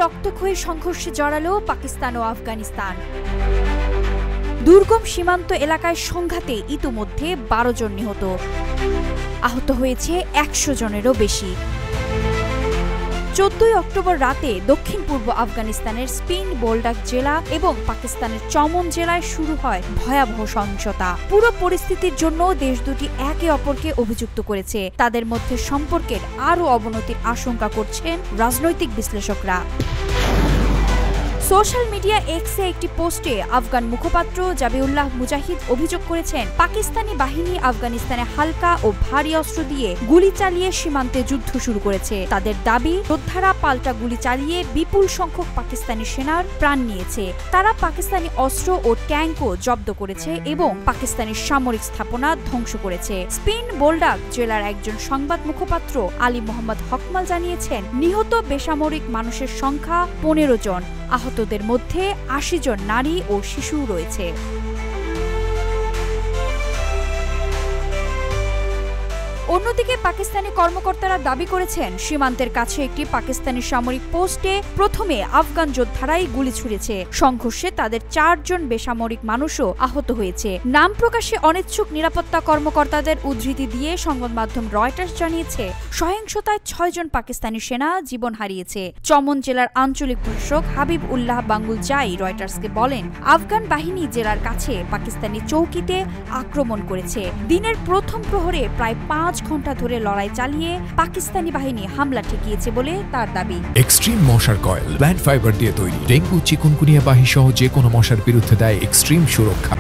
রক্তক্ষয়ী সংঘর্ষে জড়ালো পাকিস্তান ও আফগানিস্তান। দুর্গম সীমান্ত এলাকায় সংঘাতে ইতোমধ্যে 12 জন নিহত, আহত হয়েছে 100 জনেরও বেশি। 14 অক্টোবর রাতে দক্ষিণ পূর্ব আফগানিস্তানের স্পিন বোলডাক জেলা এবং পাকিস্তানের চমন জেলায় শুরু হয় ভয়াবহ সহিংসতা। পুরো পরিস্থিতির জন্য দেশ দুটি একে অপরকে অভিযুক্ত করেছে। তাদের মধ্যে সম্পর্কের আরও অবনতির আশঙ্কা করছেন রাজনৈতিক বিশ্লেষকরা। সোশ্যাল মিডিয়া এক্সে একটি পোস্টে আফগান মুখপাত্র জাবিউল্লাহ মুজাহিদ অভিযোগ করেছেন, পাকিস্তানি বাহিনী আফগানিস্তানে হালকা ও ভারী অস্ত্র দিয়ে গুলি চালিয়ে সীমান্তে যুদ্ধ শুরু করেছে। তাদের দাবি, যোদ্ধারা পাল্টা গুলি চালিয়ে বিপুল সংখ্যক পাকিস্তানি সেনার প্রাণ নিয়েছে। তারা পাকিস্তানি অস্ত্র ও ট্যাঙ্কও জব্দ করেছে এবং পাকিস্তানি সামরিক স্থাপনা ধ্বংস করেছে। স্পিন বোলডাক জেলার একজন সংবাদ মুখপাত্র আলী মোহাম্মদ হকমাল জানিয়েছেন, নিহত বেসামরিক মানুষের সংখ্যা 15 জন। আহতদের মধ্যে 80 জন নারী ও শিশু রয়েছে। অন্যদিকে পাকিস্তানি কর্মকর্তারা দাবি করেছেন, সীমান্তের কাছে একটি পাকিস্তানি সামরিক পোস্টে প্রথমে আফগান যোদ্ধারাই গুলি ছুড়েছে। সংঘর্ষে তাদের 4 জন বেসামরিক মানুষও আহত হয়েছে। নাম প্রকাশে অনিচ্ছুক নিরাপত্তা কর্মকর্তাদের উদ্ধৃতি দিয়ে সংবাদ মাধ্যম রয়টার্স জানিয়েছে, সহিংসতায় 6 জন পাকিস্তানি সেনা জীবন হারিয়েছে। চমন জেলার আঞ্চলিক প্রশাসক হাবিব উল্লাহ বাঙ্গুল জাই রয়টার্সকে বলেন, আফগান বাহিনী জেলার কাছে পাকিস্তানি চৌকিতে আক্রমণ করেছে। দিনের প্রথম প্রহরে প্রায় 5 ঘন্টা ধরে লড়াই চালিয়ে পাকিস্তানি বাহিনী হামলা ঠেকিয়েছে বলে তার দাবি। এক্সট্রিম মশার কয়েল প্ল্যান্ট ফাইবার দিয়ে তৈরি, ডেঙ্গু, চিকুনগুনিয়া বাহি সহ যে কোনো মশার বিরুদ্ধে দেয় এক্সট্রিম সুরক্ষা।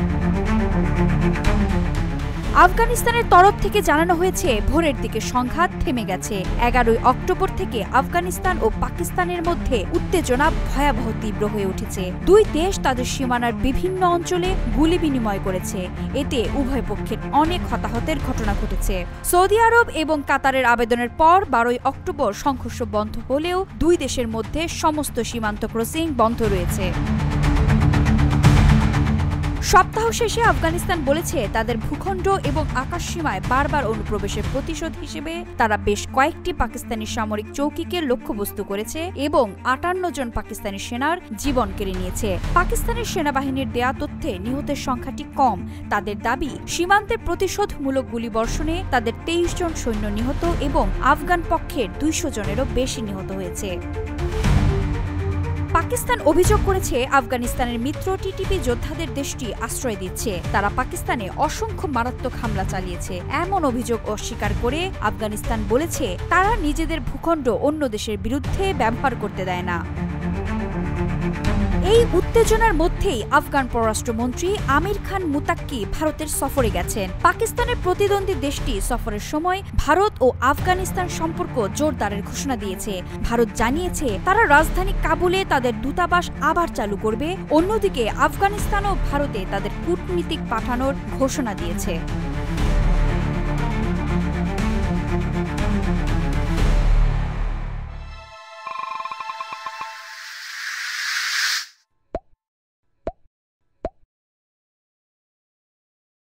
আফগানিস্তানের তরফ থেকে জানানো হয়েছে, ভোরের দিকে সংঘাত থেমে গেছে। 11 অক্টোবর থেকে আফগানিস্তান ও পাকিস্তানের মধ্যে উত্তেজনা ভয়াবহ তীব্র হয়ে উঠেছে। দুই দেশ তাদের সীমানার বিভিন্ন অঞ্চলে গুলি বিনিময় করেছে। এতে উভয় পক্ষের অনেক হতাহতের ঘটনা ঘটেছে। সৌদি আরব এবং কাতারের আবেদনের পর 12 অক্টোবর সংঘর্ষ বন্ধ হলেও দুই দেশের মধ্যে সমস্ত সীমান্ত ক্রসিং বন্ধ রয়েছে। সপ্তাহ শেষে আফগানিস্তান বলেছে, তাদের ভূখণ্ড এবং আকাশসীমায় বারবার অনুপ্রবেশের প্রতিশোধ হিসেবে তারা বেশ কয়েকটি পাকিস্তানি সামরিক চৌকিকে লক্ষ্যবস্তু করেছে এবং 58 জন পাকিস্তানি সেনার জীবন কেড়ে নিয়েছে। পাকিস্তানের সেনাবাহিনীর দেয়া তথ্যে নিহতের সংখ্যাটি কম। তাদের দাবি, সীমান্তের প্রতিশোধমূলক গুলিবর্ষণে তাদের 23 জন সৈন্য নিহত এবং আফগান পক্ষের 200 জনেরও বেশি নিহত হয়েছে। পাকিস্তান অভিযোগ করেছে, আফগানিস্তানের মিত্র টিটিপি যোদ্ধাদের দেশটি আশ্রয় দিচ্ছে। তারা পাকিস্তানে অসংখ্য মারাত্মক হামলা চালিয়েছে। এমন অভিযোগ অস্বীকার করে আফগানিস্তান বলেছে, তারা নিজেদের ভূখণ্ড অন্য দেশের বিরুদ্ধে ব্যবহার করতে দেয় না। এই উত্তেজনার মধ্যেই আফগান পররাষ্ট্রমন্ত্রী আমির খান মুতাক্কি ভারতের সফরে গেছেন। পাকিস্তানের প্রতিদ্বন্দ্বী দেশটি সফরের সময় ভারত ও আফগানিস্তান সম্পর্ক জোরদারের ঘোষণা দিয়েছে। ভারত জানিয়েছে, তারা রাজধানী কাবুলে তাদের দূতাবাস আবার চালু করবে। অন্যদিকে আফগানিস্তান ও ভারতে তাদের কূটনীতিক পাঠানোর ঘোষণা দিয়েছে।